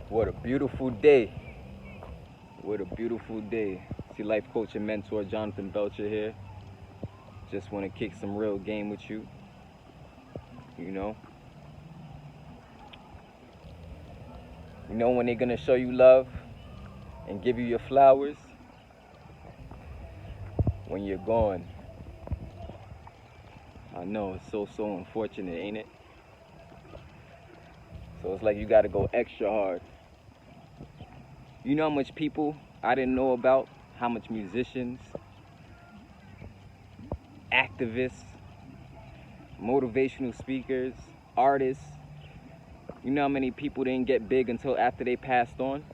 What a beautiful day. What a beautiful day. See, life coach and mentor Jonathan Belcher here. Just want to kick some real game with you. You know? You know when they're going to show you love and give you your flowers? When you're gone. I know, it's so unfortunate, ain't it? So it's like you got to go extra hard. You know how much people I didn't know about? How much musicians, activists, motivational speakers, artists. You know how many people didn't get big until after they passed on?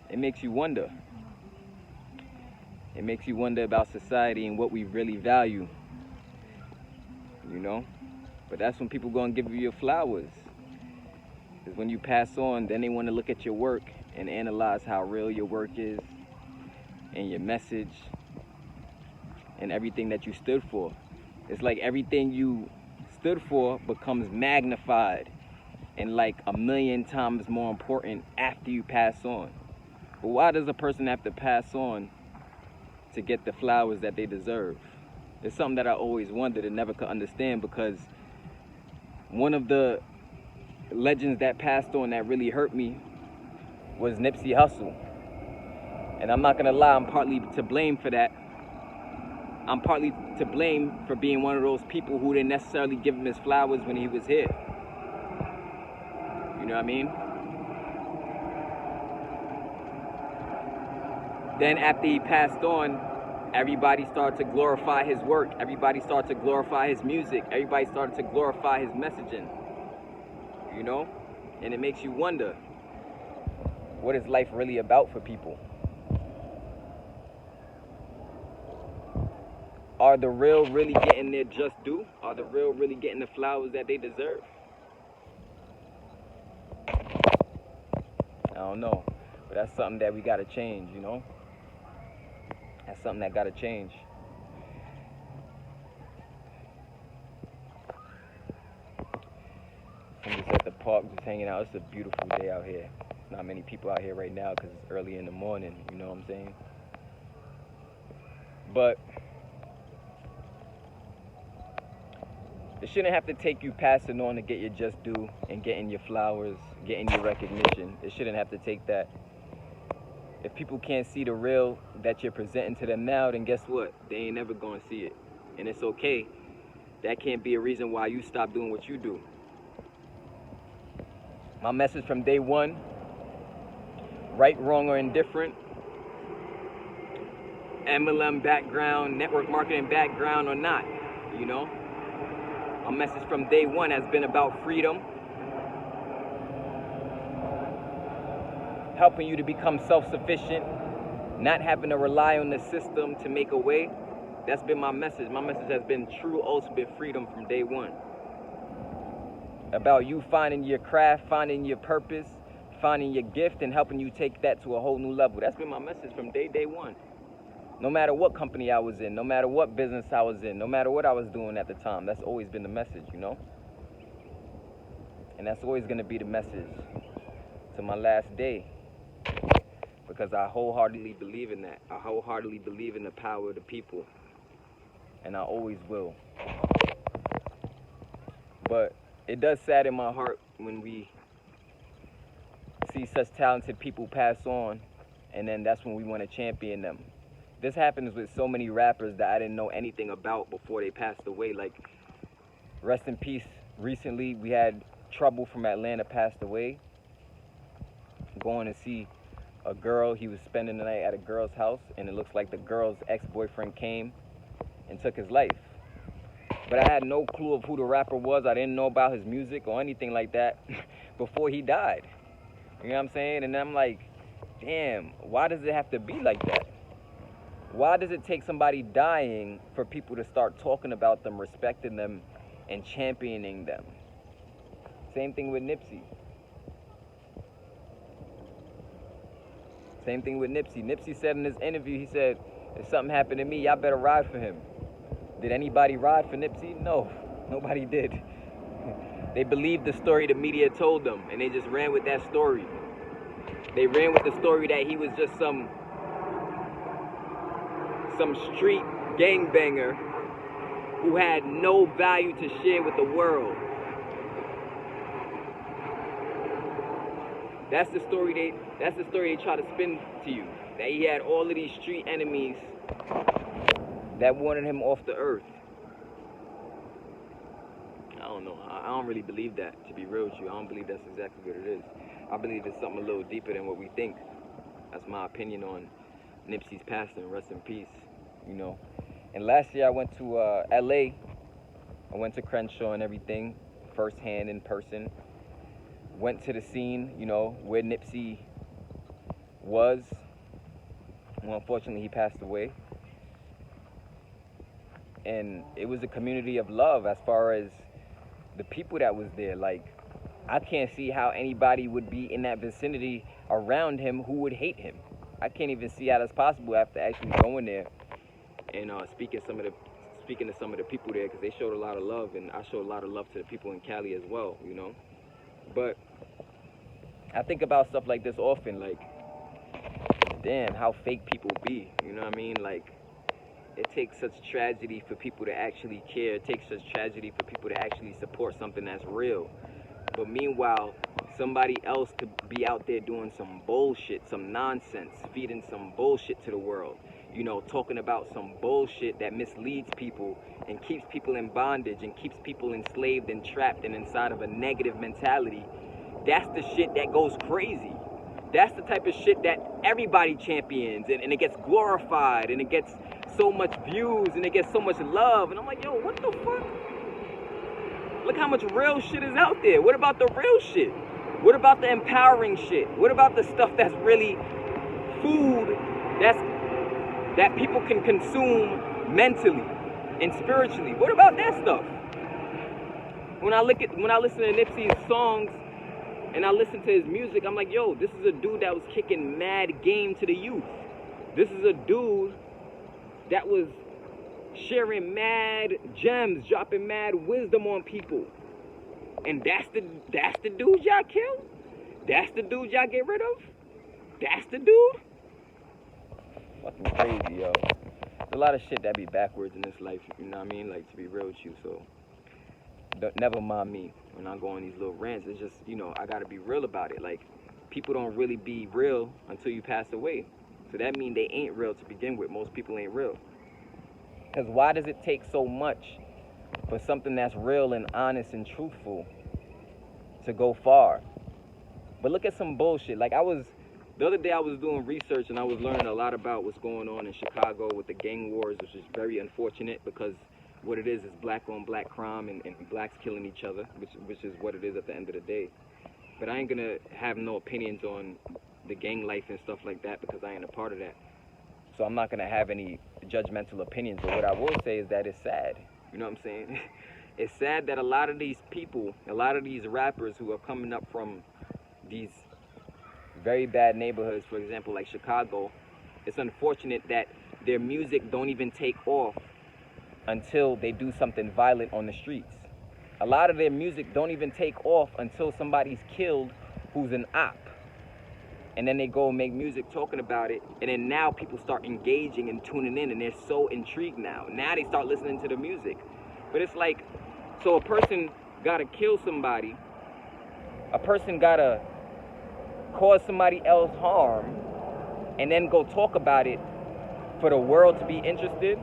It makes you wonder. It makes you wonder about society and what we really value. You know? But that's when people gonna give you your flowers. Because when you pass on, then they want to look at your work and analyze how real your work is and your message and everything that you stood for. It's like everything you stood for becomes magnified and like a million times more important after you pass on. But why does a person have to pass on to get the flowers that they deserve? It's something that I always wondered and never could understand, because one of the legends that passed on that really hurt me was Nipsey Hussle. And I'm not gonna lie, I'm partly to blame for that. I'm partly to blame for being one of those people who didn't necessarily give him his flowers when he was here. You know what I mean? Then after he passed on, everybody started to glorify his work. Everybody started to glorify his music. Everybody started to glorify his messaging. You know? And it makes you wonder, what is life really about for people? Are the real really getting their just due? Are the real really getting the flowers that they deserve? I don't know. But that's something that we gotta change, you know? That's something that gotta change. I'm just at the park, just hanging out. It's a beautiful day out here. Not many people out here right now because it's early in the morning, you know what I'm saying? But it shouldn't have to take you passing on to get your just due and getting your flowers, getting your recognition. It shouldn't have to take that. If people can't see the real that you're presenting to them now, then guess what? They ain't never gonna see it. And it's okay. That can't be a reason why you stop doing what you do. My message from day one, right, wrong, or indifferent, MLM background, network marketing background or not, you know? My message from day one has been about freedom, helping you to become self-sufficient, not having to rely on the system to make a way. That's been my message. My message has been true ultimate freedom from day one. About you finding your craft, finding your purpose, finding your gift, and helping you take that to a whole new level. That's been my message from day one. No matter what company I was in, no matter what business I was in, no matter what I was doing at the time, that's always been the message, you know? And that's always gonna be the message to my last day. Because I wholeheartedly believe in that. I wholeheartedly believe in the power of the people. And I always will. But it does sadden my heart when we see such talented people pass on, and then that's when we want to champion them. This happens with so many rappers that I didn't know anything about before they passed away. Like, rest in peace, recently we had Trouble from Atlanta passed away. Going to see a girl, he was spending the night at a girl's house, and it looks like the girl's ex-boyfriend came and took his life. But I had no clue of who the rapper was. I didn't know about his music or anything like that before he died. You know what I'm saying? And I'm like, damn, why does it have to be like that? Why does it take somebody dying for people to start talking about them, respecting them, and championing them? Same thing with Nipsey. Same thing with Nipsey. Nipsey said in his interview, he said, if something happened to me, y'all better ride for him. Did anybody ride for Nipsey? No, nobody did. They believed the story the media told them, and they just ran with that story. They ran with the story that he was just some street gangbanger who had no value to share with the world. That's the story they try to spin to you. That he had all of these street enemies that wanted him off the earth. I don't know. I don't really believe that, to be real with you. I don't believe that's exactly what it is. I believe it's something a little deeper than what we think. That's my opinion on Nipsey's passing. Rest in peace, you know. And last year I went to LA. I went to Crenshaw and everything, firsthand in person. Went to the scene, you know, where Nipsey was. Well, unfortunately, he passed away. And it was a community of love as far as the people that was there. Like, I can't see how anybody would be in that vicinity around him who would hate him. I can't even see how that's possible after actually going there and speaking to some of the people there, because they showed a lot of love, and I showed a lot of love to the people in Cali as well, you know. But I think about stuff like this often, like, damn, how fake people be, you know what I mean? Like, it takes such tragedy for people to actually care. It takes such tragedy for people to actually support something that's real. But meanwhile, somebody else could be out there doing some bullshit, some nonsense, feeding some bullshit to the world. You know, talking about some bullshit that misleads people and keeps people in bondage and keeps people enslaved and trapped and inside of a negative mentality. That's the shit that goes crazy. That's the type of shit that everybody champions, and it gets glorified, and it gets so much views, and it gets so much love. And I'm like, yo, what the fuck? Look how much real shit is out there. What about the real shit? What about the empowering shit? What about the stuff that's really food that people can consume mentally and spiritually? What about that stuff? When I listen to Nipsey's songs and I listen to his music, I'm like, yo, this is a dude that was kicking mad game to the youth. This is a dude that was sharing mad gems, dropping mad wisdom on people. And that's the dude y'all kill? That's the dude y'all get rid of? That's the dude? Fucking crazy, yo. There's a lot of shit that be backwards in this life, you know what I mean? Like, to be real with you, so never mind me when I go on these little rants. It's just, you know, I gotta be real about it. Like, people don't really be real until you pass away. So that means they ain't real to begin with. Most people ain't real. Because why does it take so much for something that's real and honest and truthful to go far? But look at some bullshit. Like, the other day I was doing research and I was learning a lot about what's going on in Chicago with the gang wars, which is very unfortunate, because what it is black on black crime and blacks killing each other, which is what it is at the end of the day. But I ain't gonna have no opinions on the gang life and stuff like that, because I ain't a part of that. So I'm not gonna have any judgmental opinions. But what I will say is that it's sad. You know what I'm saying? It's sad that a lot of these people, a lot of these rappers who are coming up from these very bad neighborhoods, for example, like Chicago, it's unfortunate that their music don't even take off until they do something violent on the streets. A lot of their music don't even take off until somebody's killed who's an op. And then they go and make music talking about it, and then now people start engaging and tuning in, and they're so intrigued now. Now they start listening to the music. But it's like, so a person gotta kill somebody, a person gotta cause somebody else harm, and then go talk about it for the world to be interested.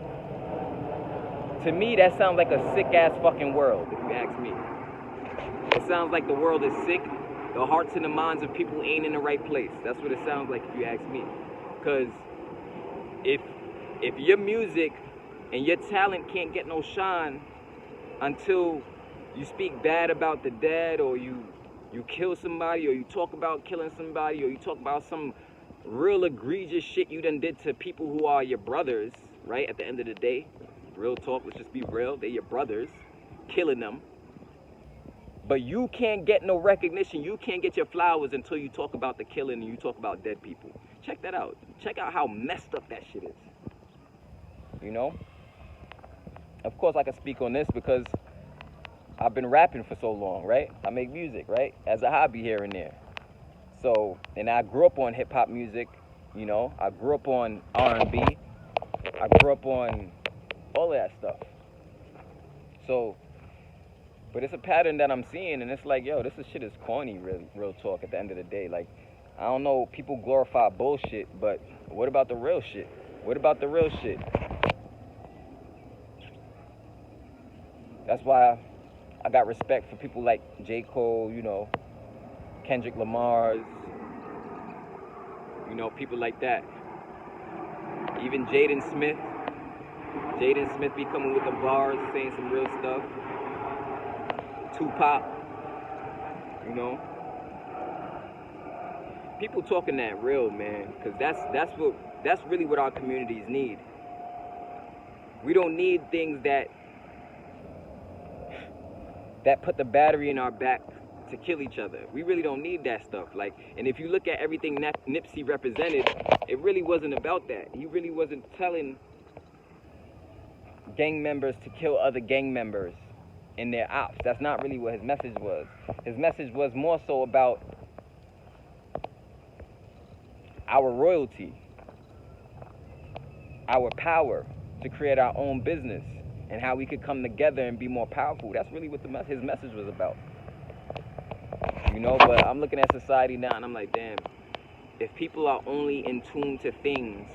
To me, that sounds like a sick-ass fucking world, if you ask me. It sounds like the world is sick. The hearts and the minds of people ain't in the right place. That's what it sounds like, if you ask me. Because if your music and your talent can't get no shine until you speak bad about the dead, or you kill somebody, or you talk about killing somebody, or you talk about some real egregious shit you done did to people who are your brothers, right? At the end of the day, real talk, let's just be real. They're your brothers, killing them. But you can't get no recognition. You can't get your flowers until you talk about the killing and you talk about dead people. Check that out. Check out how messed up that shit is. You know? Of course, I can speak on this because I've been rapping for so long, right? I make music, right? As a hobby here and there. So, and I grew up on hip hop music, you know. I grew up on R&B. I grew up on all of that stuff. So, but it's a pattern that I'm seeing, and it's like, yo, this shit is corny, real talk at the end of the day. Like, I don't know, people glorify bullshit, but what about the real shit? What about the real shit? That's why I got respect for people like J. Cole, you know, Kendrick Lamar's, you know, people like that. Even Jaden Smith. Jaden Smith be coming with the bars, saying some real stuff. Tupac, you know. People talking that real, man, because that's really what our communities need. We don't need things that put the battery in our back to kill each other. We really don't need that stuff. Like, and if you look at everything Nipsey represented, it really wasn't about that. He really wasn't telling gang members to kill other gang members in their ops. That's not really what his message was. His message was more so about our royalty, our power to create our own business, and how we could come together and be more powerful. That's really what his message was about. You know, but I'm looking at society now and I'm like, damn, if people are only in tune to things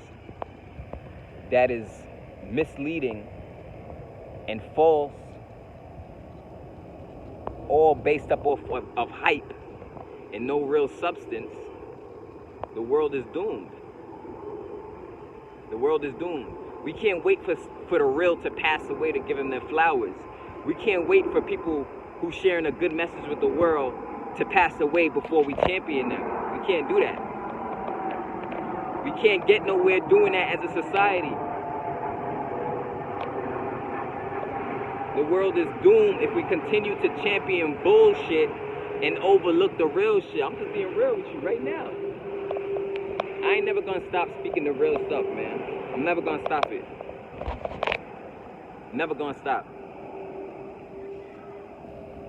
that is misleading and false, all based up off of hype and no real substance, the world is doomed. The world is doomed. We can't wait for the real to pass away to give them their flowers. We can't wait for people who sharing a good message with the world to pass away before we champion them. We can't do that. We can't get nowhere doing that as a society. The world is doomed if we continue to champion bullshit and overlook the real shit. I'm just being real with you right now. I ain't never gonna stop speaking the real stuff, man. I'm never gonna stop it. Never gonna stop.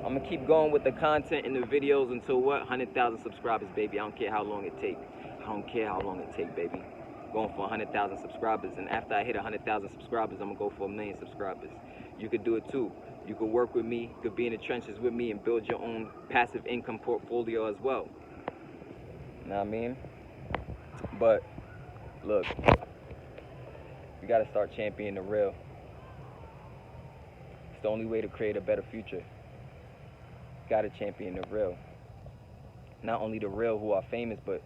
I'm gonna keep going with the content and the videos until what? 100,000 subscribers, baby. I don't care how long it take. I don't care how long it take, baby. Going for 100,000 subscribers, and after I hit 100,000 subscribers, I'm gonna go for 1,000,000 subscribers. You could do it too. You could work with me, you could be in the trenches with me and build your own passive income portfolio as well. You know what I mean? But look, we gotta start championing the real. It's the only way to create a better future. Gotta champion the real. Not only the real who are famous, but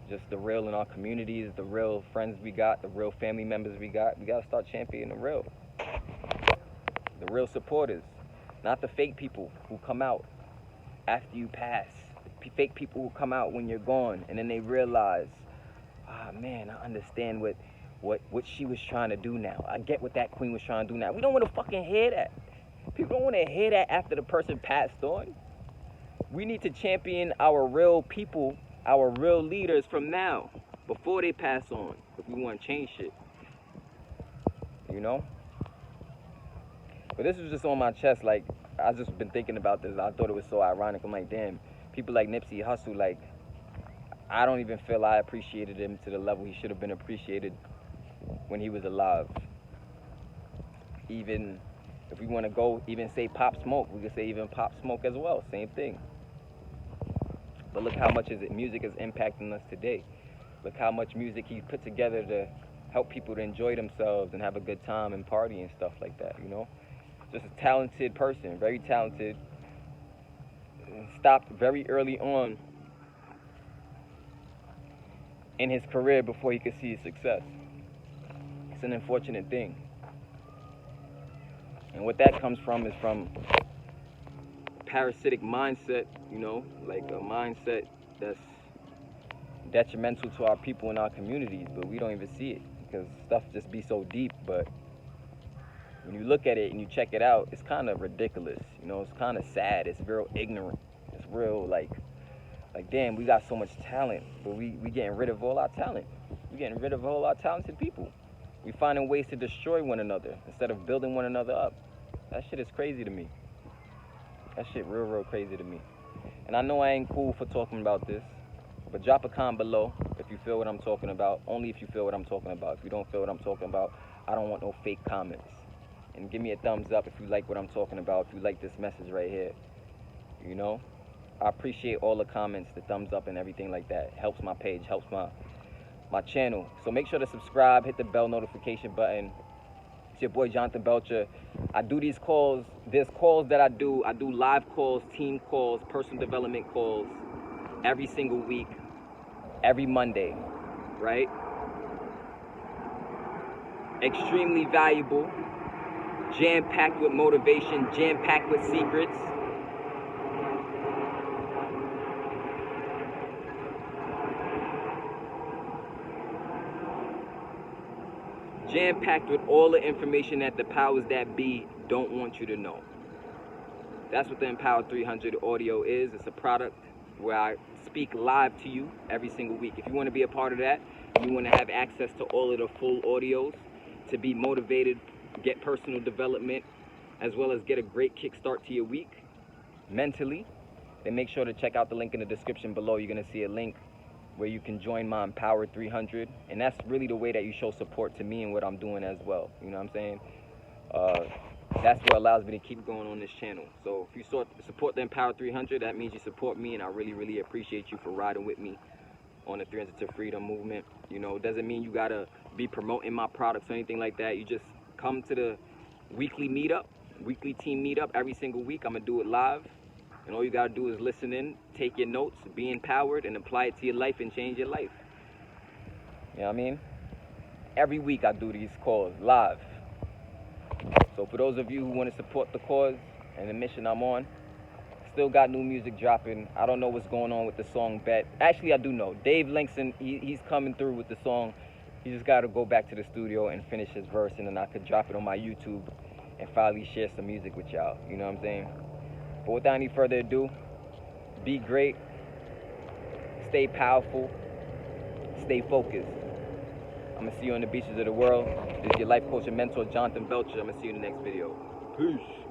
just the real in our communities, the real friends we got, the real family members we got. We gotta start championing the real. The real supporters, not the fake people who come out after you pass. Fake people who come out when you're gone, and then they realize, ah, man, I understand what she was trying to do now. I get what that queen was trying to do now. We don't want to fucking hear that. People don't want to hear that after the person passed on. We need to champion our real people, our real leaders from now, before they pass on, if we want to change shit. You know? But this was just on my chest. Like, I just been thinking about this. I thought it was so ironic. I'm like, damn, people like Nipsey Hussle, like, I don't even feel I appreciated him to the level he should have been appreciated when he was alive. Even if we want to go, even say Pop Smoke, we could say even Pop Smoke as well. Same thing. But look how much music is impacting us today. Look how much music he put together to help people to enjoy themselves and have a good time and party and stuff like that, you know? Just a talented person, very talented. Stopped very early on in his career before he could see his success. It's an unfortunate thing. And what that comes from is from parasitic mindset, you know, like a mindset that's detrimental to our people and our communities, but we don't even see it because stuff just be so deep. But when you look at it and you check it out, it's kind of ridiculous, you know, it's kind of sad, it's real ignorant, it's real like damn, we got so much talent, but we getting rid of all our talent. We getting rid of all our talented people. We finding ways to destroy one another instead of building one another up. That shit is crazy to me. That shit real crazy to me. And I know I ain't cool for talking about this, but drop a comment below if you feel what I'm talking about. Only if you feel what I'm talking about. If you don't feel what I'm talking about, I don't want no fake comments. And give me a thumbs up if you like what I'm talking about, if you like this message right here. You know? I appreciate all the comments, the thumbs up and everything like that. It helps my page, helps my channel. So make sure to subscribe, hit the bell notification button. It's your boy Jonathan Belcher. I do these calls. There's calls that I do. I do live calls, team calls, personal development calls every single week, every Monday, right? Extremely valuable, jam-packed with motivation, jam-packed with secrets. Jam-packed with all the information that the powers that be don't want you to know. That's what the Empower 300 audio is. It's a product where I speak live to you every single week. If you want to be a part of that, you want to have access to all of the full audios, to be motivated, get personal development, as well as get a great kickstart to your week mentally, then make sure to check out the link in the description below. You're going to see a link where you can join my Empower 300, and that's really the way that you show support to me and what I'm doing as well. You know what I'm saying? That's what allows me to keep going on this channel. So if you support the Empower 300, that means you support me, and I really appreciate you for riding with me on the 300 to Freedom movement. You know, it doesn't mean you gotta be promoting my products or anything like that. You just come to the weekly meetup, weekly team meetup every single week. I'm gonna do it live. And all you gotta do is listen in, take your notes, be empowered, and apply it to your life and change your life. You know what I mean? Every week I do these calls live. So for those of you who want to support the cause and the mission I'm on, still got new music dropping. I don't know what's going on with the song Bet. Actually, I do know. Dave Langston, he's coming through with the song. He just got to go back to the studio and finish his verse, and then I could drop it on my YouTube and finally share some music with y'all. You know what I'm saying? But without any further ado, be great, stay powerful, stay focused. I'm going to see you on the beaches of the world. This is your life coach and mentor, Jonathan Belcher. I'm going to see you in the next video. Peace.